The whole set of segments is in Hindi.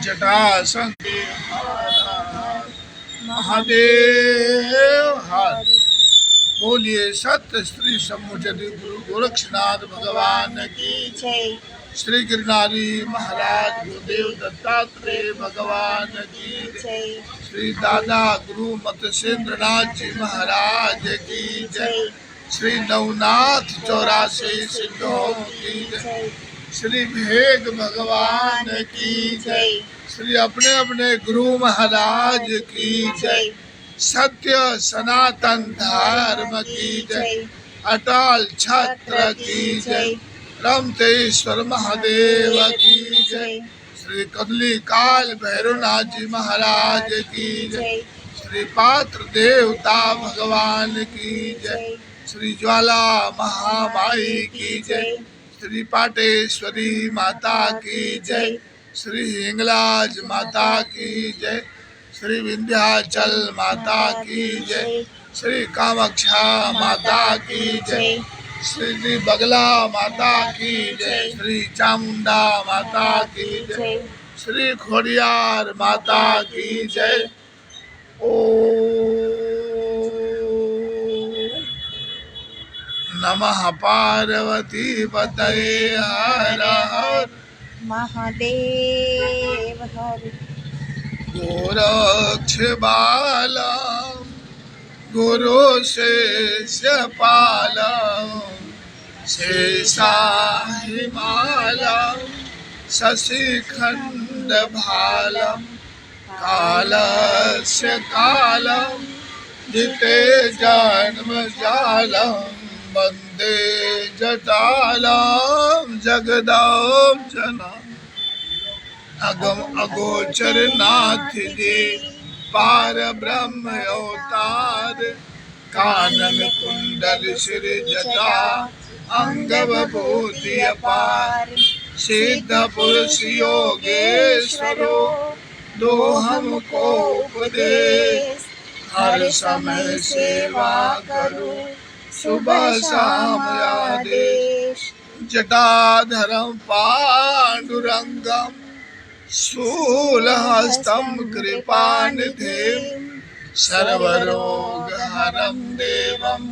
जटा संगे महादेव हर। बोलिए सत्य श्री समुचरी गुरु गोरक्षनाथ भगवान की जय। श्री गिरनारी महाराज गुरुदेव दत्तात्रेय भगवान की जय। श्री दादा गुरु मत्स्येंद्रनाथ जी महाराज की जय। श्री नवनाथ 84 सिद्धों की जय। श्री भेग भगवान की जय। श्री अपने अपने गुरु महाराज की जय। सत्य सनातन धर्म की जय। अटल छत्र की जय। रमतेश्वर महादेव की जय। श्री कदली काल भैरवनाथ जी महाराज की जय। श्री पात्र देवता भगवान की जय। श्री ज्वाला महामाई की जय। श्री पाटेश्वरी माता की जय। श्री हिंगलाज माता की जय। श्री विंध्याचल माता की जय। श्री कामाक्षा माता की जय। श्री बगला माता की जय। श्री चामुंडा माता की जय। श्री खोडियार माता की जय। नमः पार्वती पतये हर हर महादेव हर। गोरक्ष बाला गुरु शेषपाला शेषा हिमाला शशिखंड भालम कालस्य कालम जिते जन्म जालम वंदे जटालम जगदाम जना। अगम अगोचर नाथ जी पार ब्रह्म अवतार। कानन कुंडल सिर जटा अंग विभूति अपार। सिद्ध पुरुष योगेश्वरो दो हमको उपदेश। हर समय सेवा करो सुबह शाम आदेश। जटाधरम पांडुरंगम शूलहस्तं कृपानिधिं सर्वरोगहरं देवं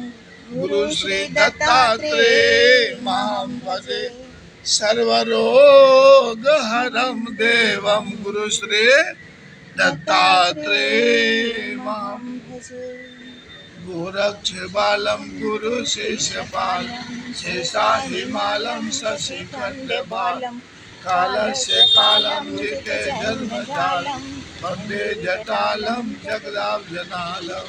गुरु श्री दत्तात्रेय मां भजे। सर्वरोगहरं देवं गुरु श्री दत्तात्रेय मां भजे। गोरक्ष बालम गुरु शेषपालम शेषा हिमालम शशिखंड बालम कालस्य कालम जिते जन्म जालम वंदे जटालम जगदाभजनालम।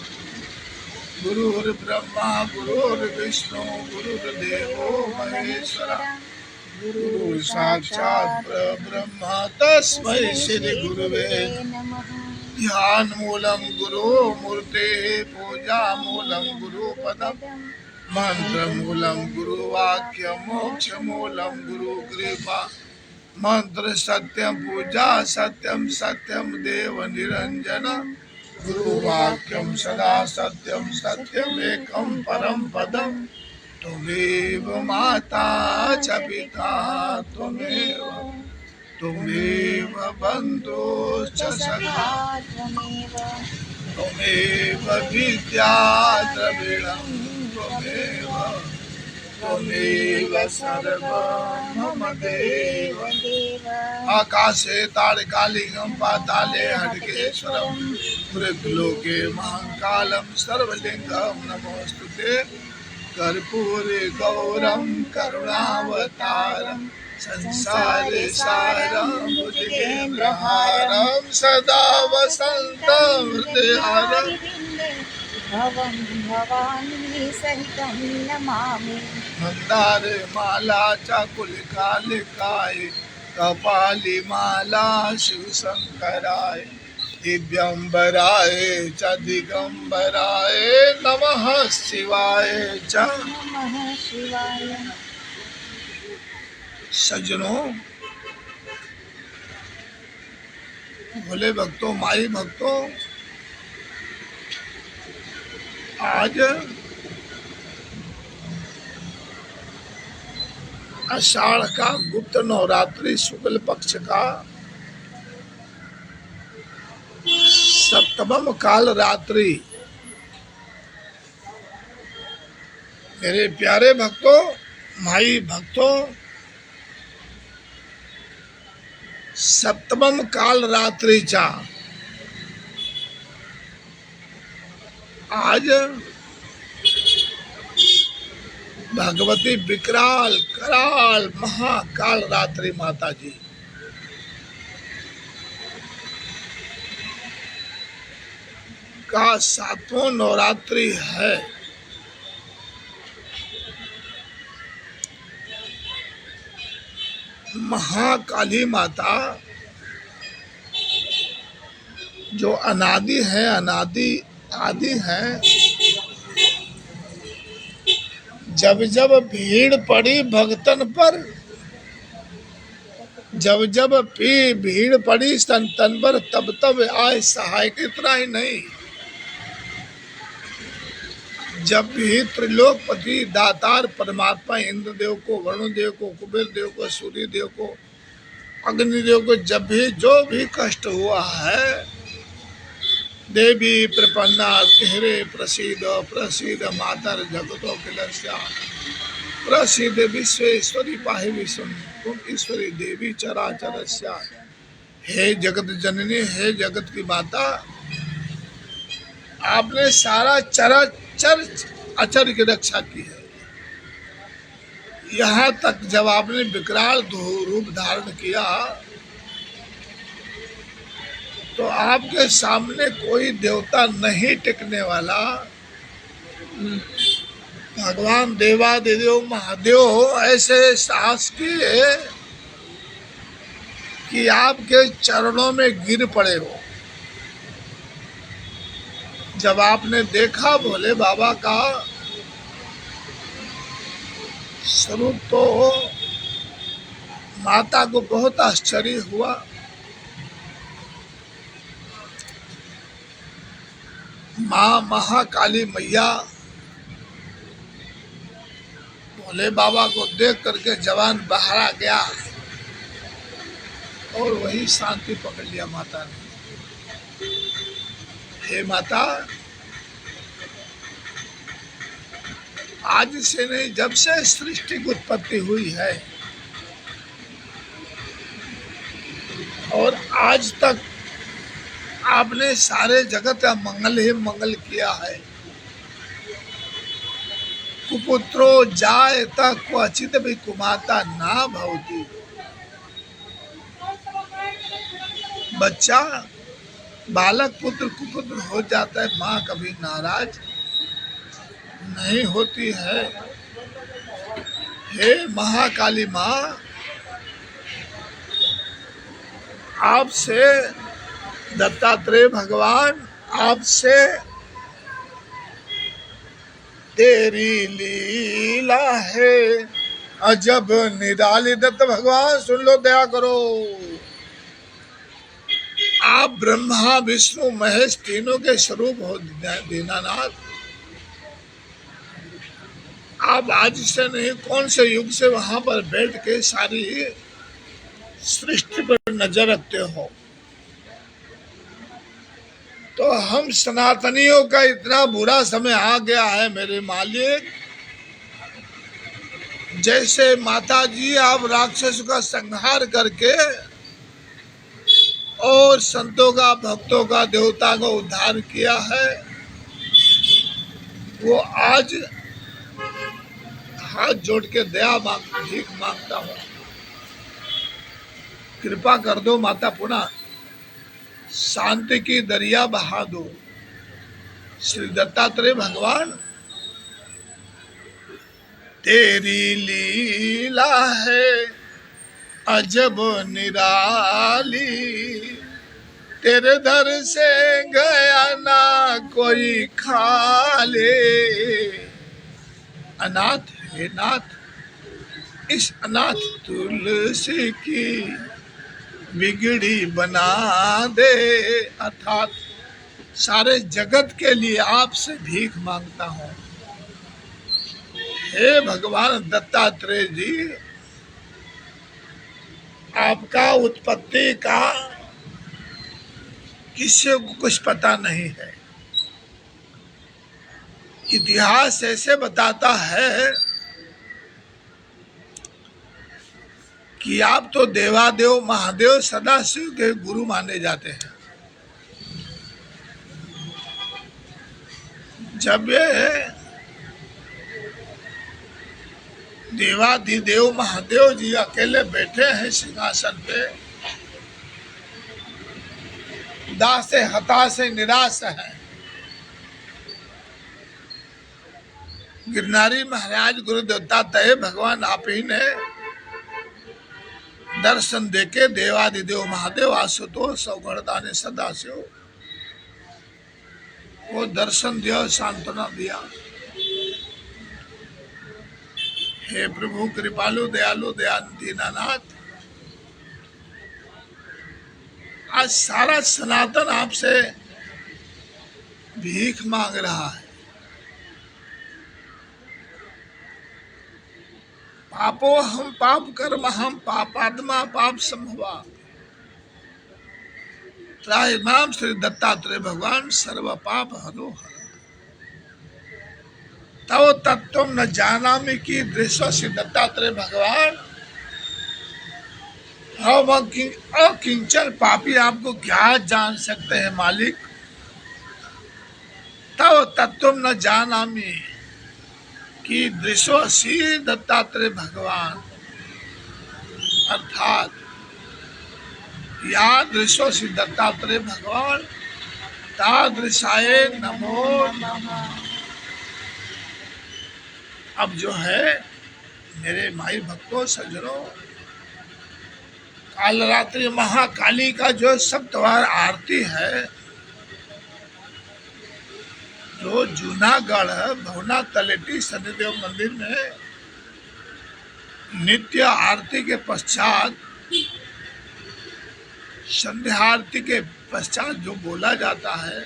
गुरुर्ब्रह्मा गुरुर्विष्णु गुरुर्देवो महेश्वरा गुरु साक्षात् परब्रह्म तस्मै श्री गुरुवे नमः। ध्यान मूलम गुरु मूर्ते पूजा मूलम गुरु पदम मंत्र मूलम गुरु वाक्य मोक्ष मूलम गुरु कृपा। मंत्र सत्यम पूजा सत्यम सत्यम देव निरंजन। गुरु वाक्यम सदा सत्यम सत्यम एकम परम पदम। त्वमेव माता च पिता त्वमेव त्वमेव बन्धुश्च सखा त्वमेव विद्या द्रविणं त्वमेव त्वमेव सर्वं मम देव। आकाशे तारकालिंगं पाताले हडकेश्वरं मृत्युलोके महाकालं सर्वलिंगं नमोस्तुते। कर्पूरे गौरं करुणावतारं संसारे सारं भुजगेन्द्रहारं सदा वसन्तं हृदयहारं भवं भवानी सहितं नमामि। मंदार माला चाकुलिकालिकाय कपाली माला शिव शंकराय दिव्यंबराय च दिगंबराय नमः शिवाय च नमः शिवाय। सज्जनों, भोले भक्तों, माई भक्तों, आज आषाढ़ का गुप्त नवरात्रि शुक्ल पक्ष का सप्तमम काल रात्रि। मेरे प्यारे भक्तों, भाई भक्तों, सप्तमम काल रात्रीचा आज भगवती विकराल कराल महाकाल रात्रि माता जी का 7वां नवरात्रि है। महाकाली माता जो अनादि है, अनादि आदि है। जब जब भीड़ पड़ी भक्तन पर, जब जब भीड़ पड़ी संतन पर, तब तब आए सहायक। इतना ही नहीं, जब भी त्रिलोकपति दातार परमात्मा इंद्रदेव को, वरुण देव को, कुबेर देव को, सूर्य देव को, अग्निदेव को जब भी जो भी कष्ट हुआ है, देवी प्रपन्ना कहरे प्रसीद प्रसीद मातर जगतो किलस्या प्रसीद विश्वेश्वरी पाहि विष्णु तुम ईश्वरी देवी चराचरस्या। हे जगत जननी, हे जगत की माता, आपने सारा चराचर अचर की रक्षा की है। यहाँ तक जब आपने विकराल रूप धारण किया तो आपके सामने कोई देवता नहीं टिकने वाला। भगवान देवादिदेव महादेव ऐसे साहस किए कि आपके चरणों में गिर पड़े हो। जब आपने देखा भोले बाबा का स्वरूप तो माता को बहुत आश्चर्य हुआ। माँ महाकाली मैया भोले बाबा को देख करके जवान बाहर आ गया और वही शांति पकड़ लिया माता ने। हे माता, आज से नहीं, जब से सृष्टि की उत्पत्ति हुई है और आज तक आपने सारे जगत का मंगल ही मंगल किया है। कुपुत्रो जायता क्वचित भी कुमाता ना भवती। बच्चा बालक पुत्र कुपुत्र हो जाता है, माँ कभी नाराज नहीं होती है। हे महाकाली माँ, आपसे दत्तात्रेय भगवान, आपसे तेरी लीला है अजब निराली। दत्त भगवान सुन लो, दया करो। आप ब्रह्मा विष्णु महेश तीनों के स्वरूप हो दीनानाथ। आप आज से नहीं, कौन से युग से वहां पर बैठ के सारी सृष्टि पर नजर रखते हो। तो हम सनातनियों का इतना बुरा समय आ गया है मेरे मालिक। जैसे माता जी आप राक्षस का संहार करके और संतों का, भक्तों का, देवता का उद्धार किया है, वो आज हाथ जोड़ के दया भीख मांगता हूँ। कृपा कर दो माता, पुनः शांति की दरिया बहा दो। श्री दत्तात्रेय भगवान, तेरी लीला है अजब निराली। तेरे दर से गया ना कोई खाले। अनाथ हे नाथ, इस अनाथ तुलसी की बिगड़ी बना दे। अर्थात सारे जगत के लिए आपसे भीख मांगता हूँ। हे भगवान दत्तात्रेय जी, आपका उत्पत्ति का किसी को कुछ पता नहीं है। इतिहास ऐसे बताता है कि आप तो देवादेव महादेव सदाशिव के गुरु माने जाते हैं। जब ये देवाधिदेव महादेव जी अकेले बैठे हैं सिंहासन पे, उदास है, हताश है, निराश है, गिरनारी महाराज गुरु दत्तात्रेय भगवान आप ही ने दर्शन देके देवाधिदेव महादेव आशुतोष सौगणदानी सदाशिव वो दर्शन दिया, सांत्वना दिया। हे प्रभु कृपालु दयालु दीनानाथ, आज सारा सनातन आपसे भीख मांग रहा है। पापो हम पाप कर्म हम पापात्मा पाप संभवा, त्राहिमाम श्री दत्तात्रेय भगवान सर्व पाप हरो हर। तव तत्व न जानामि की दृश्य श्री दत्तात्रेय भगवान, हम अकिंचन पापी आपको क्या जान सकते हैं मालिक। तव तत्व न जानामि कि दृश्य दत्तात्रेय भगवान, अर्थात या दृश्य दत्तात्रेय भगवान तादृशाय नमो नमः। अब जो है मेरे माई भक्तों सज्जनों, काल रात्रि महाकाली का जो सप्तवार आरती है, जो जूनागढ़ भवना तलेटी शनिदेव मंदिर में नित्य आरती के पश्चात, संध्या आरती के पश्चात जो बोला जाता है,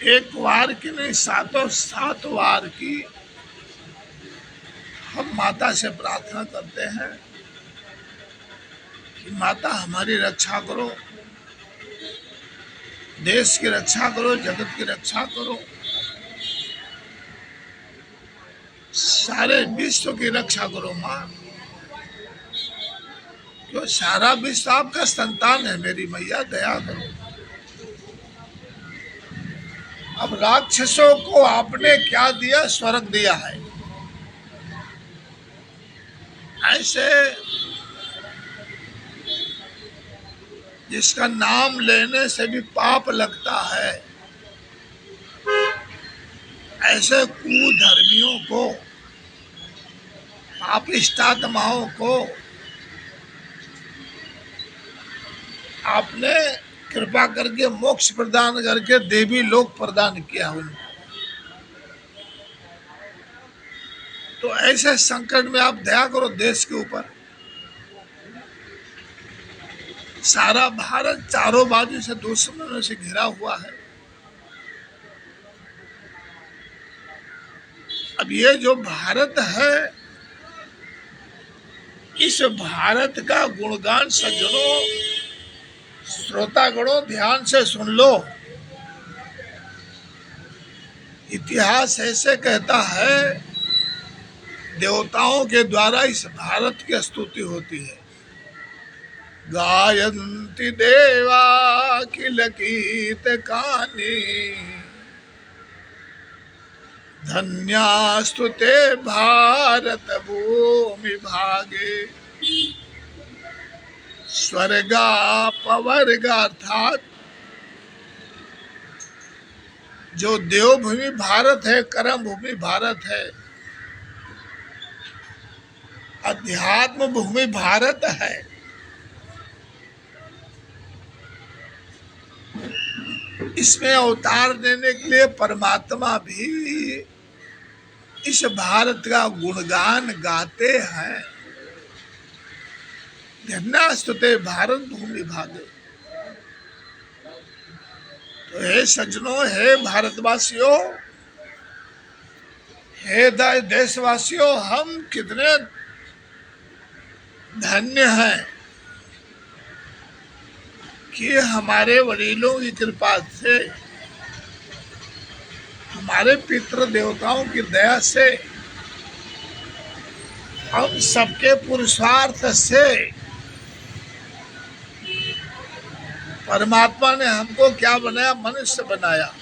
एक वार की नहीं सातों सात वार की हम माता से प्रार्थना करते हैं कि माता हमारी रक्षा करो, देश की रक्षा करो, जगत की रक्षा करो, सारे विश्व की रक्षा करो माँ, क्यों सारा विश्व आपका संतान है। मेरी मैया दया करो। अब राक्षसों को आपने क्या दिया? स्वर्ग दिया है। ऐसे जिसका नाम लेने से भी पाप लगता है, ऐसे कुधर्मियों को, पापिष्टात्माओं को आपने कृपा करके मोक्ष प्रदान करके देवी लोक प्रदान किया उनको। तो ऐसे संकट में आप दया करो देश के ऊपर। सारा भारत चारों बाजू से दुश्मनों से घिरा हुआ है। अब ये जो भारत है, इस भारत का गुणगान सज्जनों, श्रोतागणों ध्यान से सुन लो। इतिहास ऐसे कहता है, देवताओं के द्वारा इस भारत की स्तुति होती है। गायन्ति देवा किल कीर्तकानि, धन्यास्तु ते भारत भूमि भागे। स्वर्गा पवर्गा, अर्थात जो देवभूमि भारत है, कर्म भूमि भारत है, अध्यात्म भूमि भारत है। इसमें अवतार देने के लिए परमात्मा भी इस भारत का गुणगान गाते हैं। धन्यास्तुते भारत भूमि भागे। तो हे सज्जनों, हे भारतवासियों, हे देशवासियों, हम कितने धन्य हैं कि हमारे वडीलों की कृपा से, हमारे पितृ देवताओं की दया से, हम सबके पुरुषार्थ से परमात्मा ने हमको क्या बनाया? मनुष्य बनाया।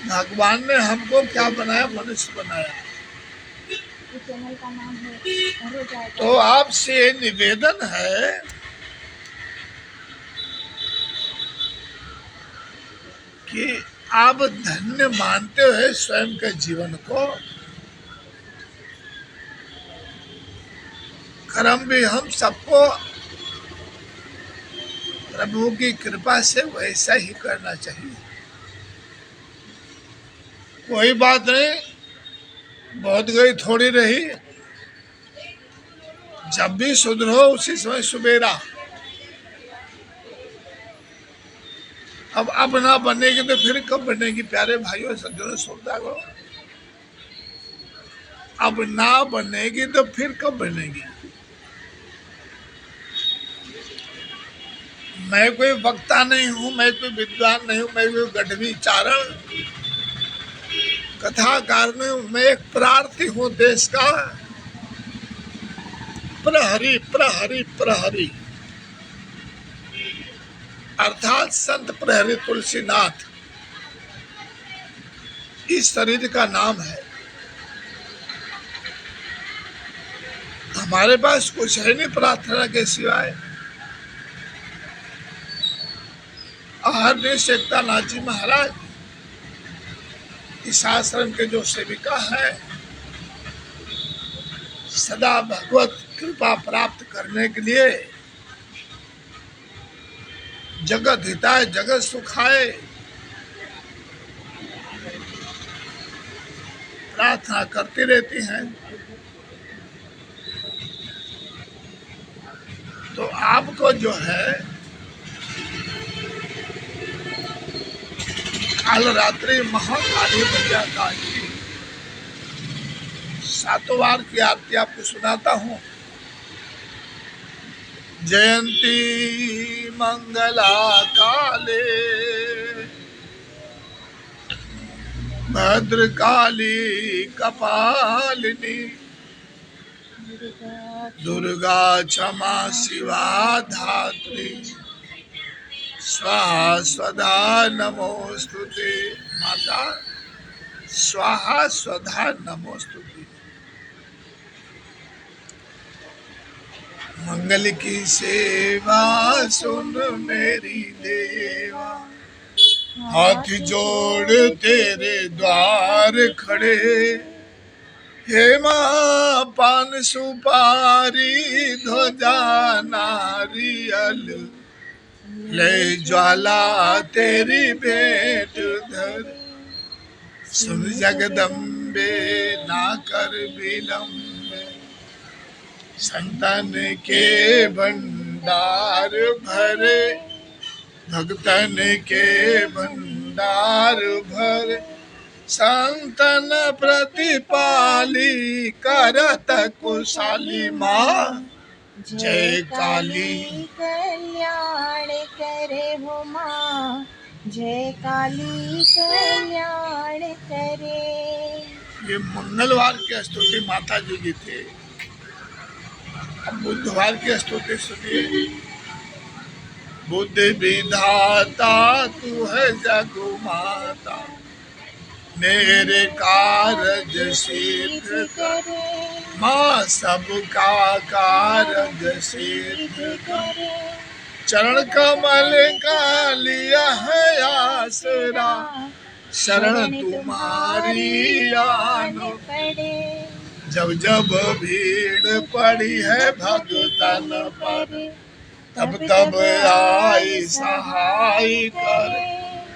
भगवान ने हमको क्या बनाया? मनुष्य बनाया। चैनल का नाम है तो आपसे निवेदन है कि आप धन्य मानते हुए स्वयं के जीवन को, कर्म भी हम सबको प्रभु की कृपा से वैसा ही करना चाहिए। कोई बात नहीं, बहुत गई थोड़ी रही, जब भी सुधरो उसी समय सुबेरा। अब ना बनेगी तो फिर कब बनेगी? प्यारे भाइयों सज्जनों श्रोता को, अब ना बनेगी तो फिर कब बनेगी? मैं कोई वक्ता नहीं हूँ, मैं कोई विद्वान नहीं हूँ, मैं कोई गढ़वी चारण कथाकार नहीं हूँ, मैं एक प्रार्थी हूँ देश का। प्रहरी प्रहरी प्रहरी अर्थात संत प्रहरी तुलसीनाथ इस शरीर का नाम है। हमारे पास कुछ है नहीं प्रार्थना के सिवाय। हरदेश एकता नाथ जी महाराज इस आश्रम के जो सेविका है, सदा भगवत कृपा प्राप्त करने के लिए जगत हिताय जगत सुखाय प्रार्थना करती रहती हैं। तो आपको जो है काल रात्रि महाकाली मैया का 7 बार की आरती आपको सुनाता हूँ। जयंती मंगला काले भद्रकाली कपालिनी दुर्गा क्षमा शिवा धात्री स्वाहा स्वधा नमोस्तुते। माता स्वाहा स्वधा नमोस्तुते। मंगल की सेवा सुन मेरी देवा, हाथ जोड़ तेरे द्वार खड़े। हे माँ पान सुपारी ध्वजा नारियल, ले ज्वाला तेरी भेंट धर। सुन जगदम्बे ना कर विलम्ब, संतन के भंडार भरे, भक्तन के भंडार भरे। संतन प्रतिपाली करत कुशाली माँ, जय काली कल्याण करे हो माँ, जय काली कल्याण करे। ये मंगलवार की स्तुति माता जी की थी। अब बुधवार की स्तुति सुनिए। बुद्धि विधाता तू है जगु माता, मेरे कारज सिद्ध करे। माँ सबका कारज सिद्ध करे। चरण कमल का लिया है आसरा, शरण तुम्हारी आन पड़े। जब जब भीड़ पड़ी है भक्तन पर, तब तब आई सहाय कर।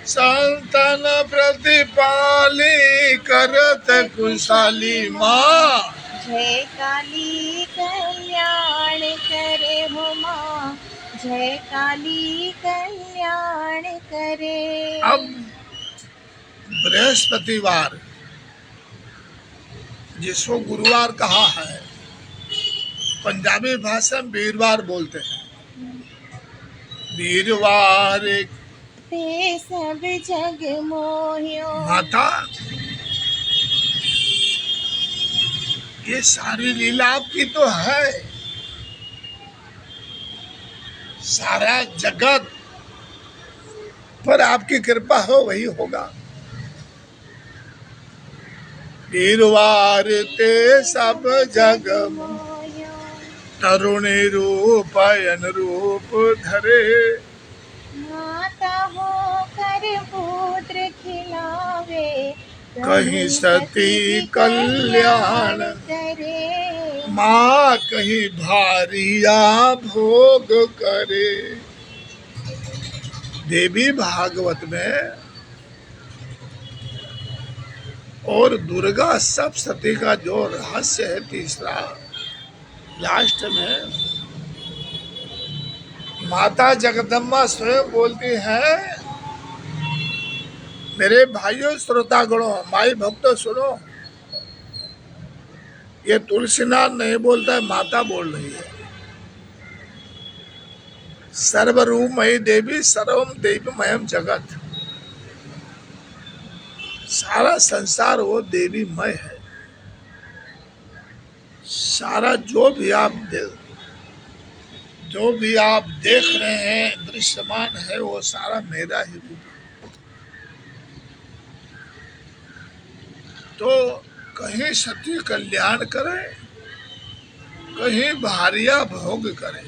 संतन प्रतिपाली करत कुशाली माँ, जय काली कल्याण करे हो माँ, जय काली कल्याण करे। अब बृहस्पतिवार जिसको गुरुवार कहा है, पंजाबी भाषा में वीरवार बोलते हैं। वीरवार ते सब जग मोहियो। माता, ये सारी लीला आपकी तो है, सारा जगत पर आपकी कृपा हो वही होगा। वीरवार ते सब जग मोहियो। तरुणी रूप अयन रूप धरे, माता हो कर पुत्र खिलावे, कहीं सती कल्याण करे। माँ कहीं भारिया भोग करे। देवी भागवत में और दुर्गा सप्तशती का जो रहस्य है तीसरा लास्ट में, माता जगदम्बा स्वयं बोलती है, मेरे भाइयों श्रोतागणों, माई भक्तों सुनो, ये तुलसीनाथ नहीं बोलता है, माता बोल रही है। सर्वरूपमयी देवी सर्वम देवीमयम जगत, सारा संसार वो देवीमय है। सारा जो भी आप देख रहे हैं दृश्यमान है, वो सारा मेरा ही रूप है। तो कहीं सती कल्याण करे, कहीं भारिया भोग करे,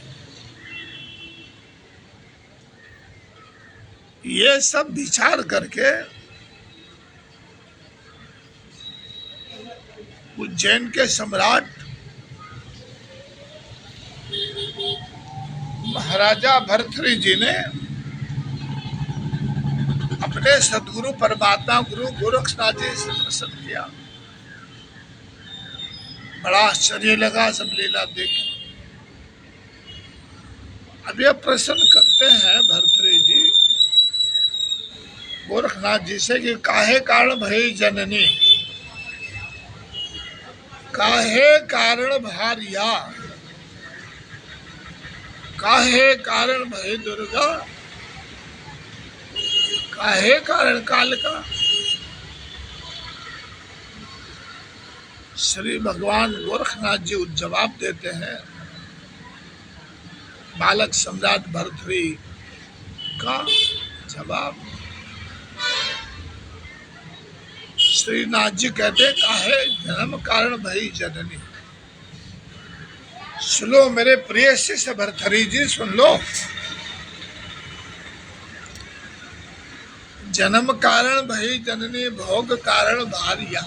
ये सब विचार करके उज्जैन के सम्राट महाराजा भर्तृहरि जी ने अपने सदगुरु परमात्मा गुरु गोरक्षनाथ जी से प्रसन्न किया। बड़ा आश्चर्य लगा सब लीला देख। अब ये प्रश्न करते हैं भर्तृहरि जी गोरखनाथ जी से कि काहे कारण भई जननी, काहे कारण भारिया, काहे कारण भई दुर्गा, काहे कारण काल का। श्री भगवान गोरखनाथ जी जवाब देते हैं, बालक सम्राट भर्तृहरि का जवाब। श्रीनाथ जी कहते काहे जन्म कारण भई जननी। सुनो मेरे प्रिय शिष्य भर्तृहरि जी, सुन लो। जन्म कारण भई जननी, भोग कारण भारिया,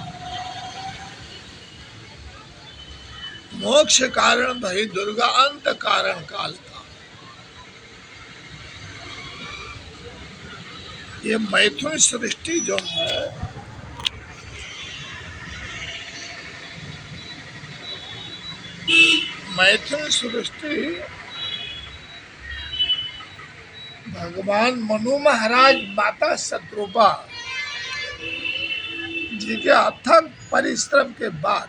मोक्ष कारण भई दुर्गा, अंत कारण काल का। ये मैथुन सृष्टि जो है, मैथुन सृष्टि भगवान मनु महाराज माता शत्रुपा जी के अथक परिश्रम के बाद,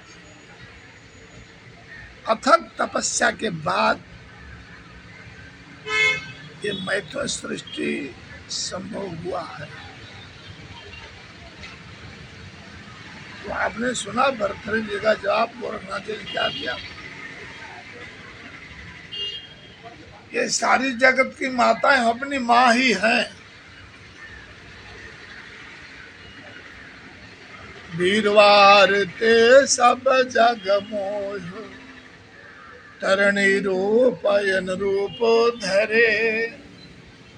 अथक तपस्या के बाद ये मैथुन सृष्टि संभव हुआ है। तो आपने सुना भर्तृहरि जी का जवाब गोरखनाथ जी ने क्या दिया। ये सारी जगत की माताएं अपनी माँ ही हैं। वीरवार ते सब जग मोह, तरणी रूप अयन रूप धरे,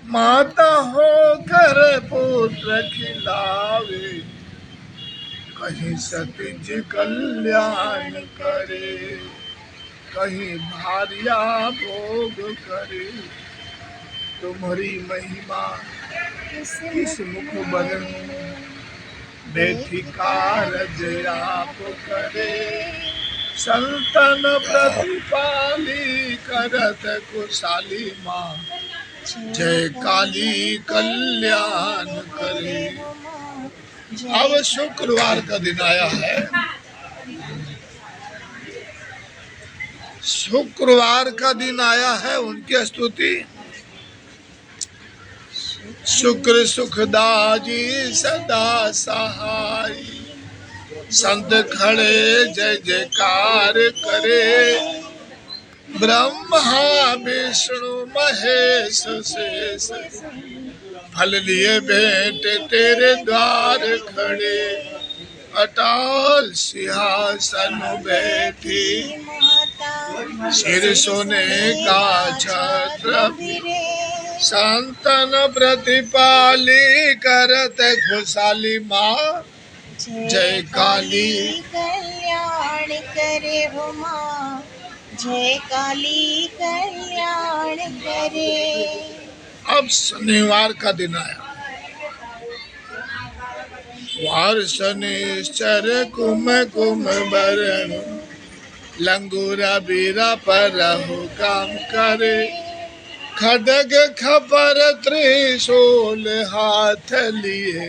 माता हो कर पुत्र खिलावे, कहीं सती जी कल्याण करे, कहीं भारिया भोग करे। तुम्हारी महिमा किस मुख बदन, बैठी कारज आप करे, संतन प्रतिपाली करत कुशाली माँ, जय काली कल्याण करे। अब शुक्रवार का दिन आया है। शुक्रवार का दिन आया है, उनकी स्तुति। शुक्र सुखदाजी सदा सहाय, संत खड़े जय जयकार करे। ब्रह्मा विष्णु महेश शेष, फल लिए भेंट तेरे द्वार खड़े। अटल सिंहासन बैठी, सिर सोने का छत्र, संतन प्रतिपाली करत खुशहाली माँ। जय काली कल्याण करे हो माँ, जय काली कल्याण करे। अब शनिवार का दिन आया। वार शनिश्चर कुम कुम बरण, लंगूरा बीरा पर रहु काम करे। खड्ग खपर त्रिशूल हाथ लिए,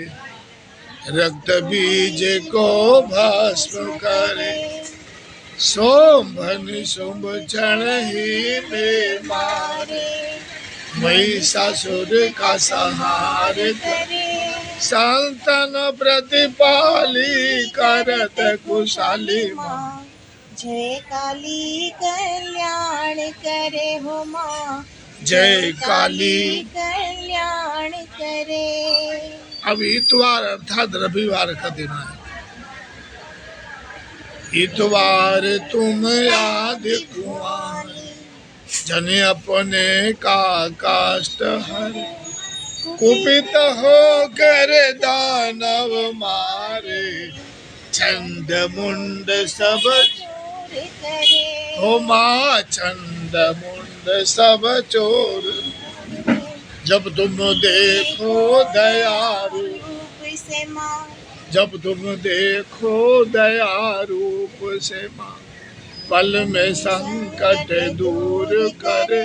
रक्त बीज को भस्म करे। सोमभन शुंभ चढ़ ही में मारे, महिषासुर का संहार करे। संतन प्रतिपाली करत खुशहाली माँ। जय काली कल्याण करे हो माँ, जय काली। कल्याण करे। अब इतवार अर्थात रविवार का दिन है। इतवार तुम याद कुआं, जन अपने का काष्ट हर। कुपित हो कर दानव मारे, छंद मुंड सब चोर करे हो माँ। छंद मुंड सब चोर, जब तुम देखो दया रूप से माँ, जब तुम देखो दया रूप से माँ। पल में संकट दूर करे,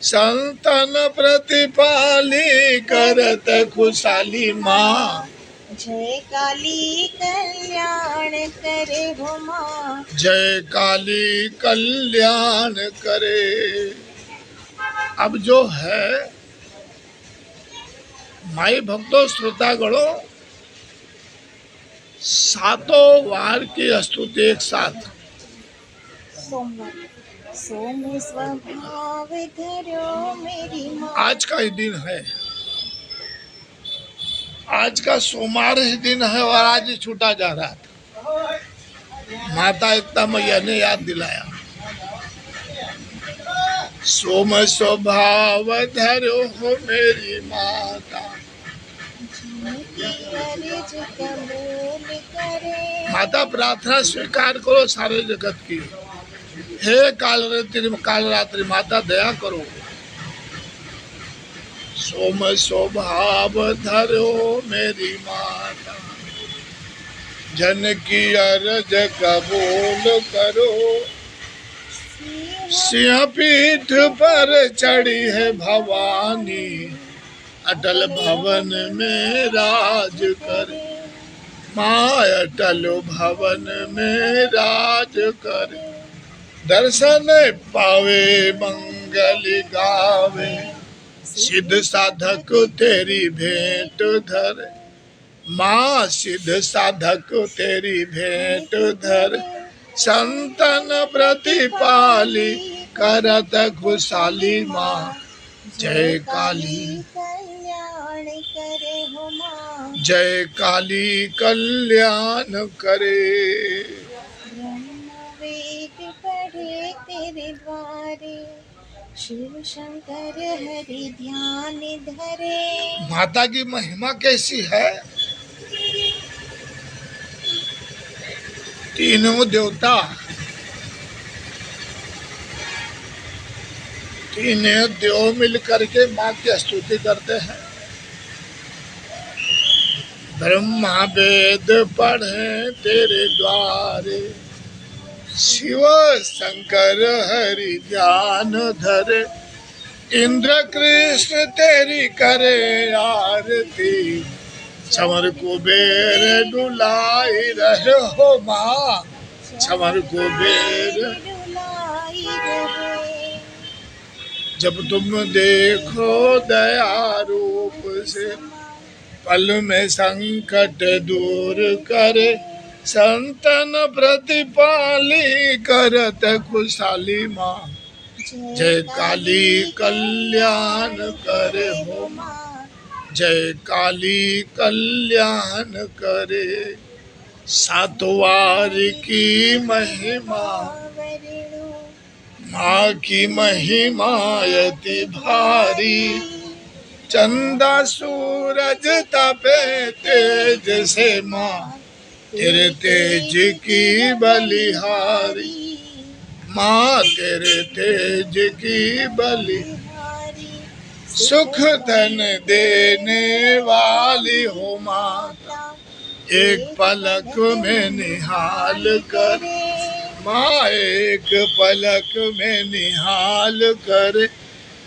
संतन प्रतिपाली करत खुशहाली माँ। जय काली कल्याण करे हो माँ, जय काली कल्याण करे। अब जो है माई भक्तों श्रोतागणों, सातों वार की स्तुति एक साथ। सोमवार सोम स्वभाव धरो मेरी माँ। आज का ही दिन है, आज का सोमवार ही दिन है और आज ही छूटा जा रहा था। माता एकता मैया ने याद दिलाया। सोम स्वभाव धरो हो मेरी माता, माता प्रार्थना स्वीकार करो सारे जगत की। हे काल रात्रि माता दया करो। सोम स्वभाव धरो मेरी माता, जन की अरज कबूल करो। सिंह पीठ पर चढ़ी है भवानी, अटल भवन में राज कर। माँ अटल भवन में राज कर, दर्शन पावे मंगल गावे। सिद्ध साधक तेरी भेंट धर, माँ सिद्ध साधक तेरी भेंट धर। संतन प्रतिपाली करत खुशहाली माँ। जय काली कल्याण करे हो माँ, जय काली कल्याण करे। ब्रह्म वेद पढ़े तेरे द्वारे, शिव शंकर हरि ध्यान धरे। माता की महिमा कैसी है। तीनों देवता, तीनों देव मिल करके माँ की स्तुति करते हैं। ब्रह्मा वेद पढ़े तेरे द्वारे, शिव शंकर हरि ध्यान धरे। इंद्र कृष्ण तेरी करे आरती, चमर कुबेर डुलाई रहे हो माँ। चमर कुबेर डुलाई रहे जब तुम देखो दया रूप से पल में संकट दूर करे, संतन प्रतिपाली करत खुशहाली माँ। जय काली कल्याण करे हो माँ, जय काली कल्याण करे। सातवार की महिमा माँ की महिमा यति भारी, चंदा सूरज तपे तेज से माँ, तेरे तेज की बलिहारी माँ, तेरे तेज की बलिहारी। सुख धन देने वाली हो माता, एक पलक में निहाल कर माँ, एक पलक में निहाल कर।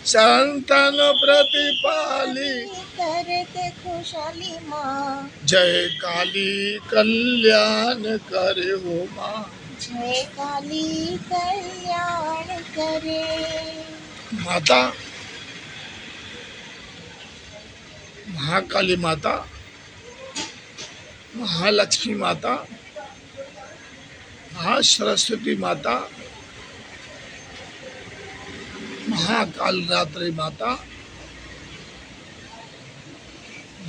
संतन प्रतिपाली करते खुशहाली माँ, जय काली कल्याण करे हो माँ, जय काली कल्याण करे। माता महाकाली माता, महालक्ष्मी माता, महासरस्वती माता, महाकाल रात्रि माता,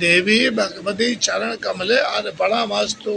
देवी भगवती चरण कमले अर्पणमस्तु।